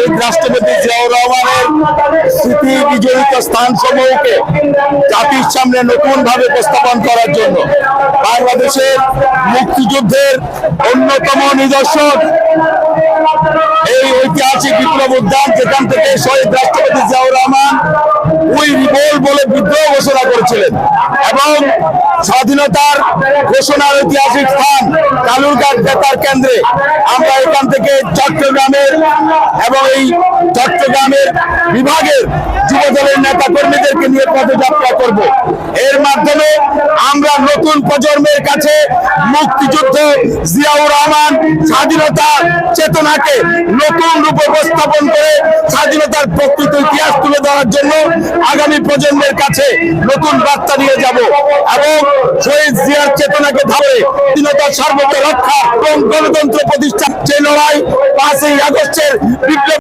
শহীদ রাষ্ট্রপতি জিয়াউর রহমানের স্মৃতি বিজড়িত স্থানসমূহকে জাতির সামনে নতুন ভাবে উপস্থাপন করার জন্য বাংলাদেশের মুক্তিযুদ্ধের অন্যতম নিদর্শন এই ঐতিহাসিক বিপ্লব উদ্যান, যেখান থেকে শহীদ রাষ্ট্রপতি জিয়াউর রহমান উই রিভোল্ট বলে বিদ্রোহ ঘোষণা করেছিলেন এবং স্বাধীনতার ঘোষণার ঐতিহাসিক স্থান কালুরঘাট বেতার কেন্দ্রে আমরা এখান থেকে চট্টগ্রামের এবং এই চট্টগ্রামের বিভাগের যুবদলের নেতা কর্মীদেরকে নিয়ে পদযাত্রা করব। এর মাধ্যমে আমরা নতুন প্রজন্মের কাছে মুক্তিযুদ্ধ, জিয়াউর রহমান, স্বাধীনতার চেতনাকে নতুন রূপে উপস্থাপন করে স্বাধীনতার প্রকৃত ইতিহাস তুলে ধরার জন্য আগামী প্রজন্মের কাছে নতুন বার্তা নিয়ে যাব এবং শহীদ জিয়ার চেতনাকে ধরে স্বাধীনতার সার্বভৌম রক্ষা এবং গণতন্ত্র প্রতিষ্ঠার যে লড়াই 5ই আগস্টের বিপ্লব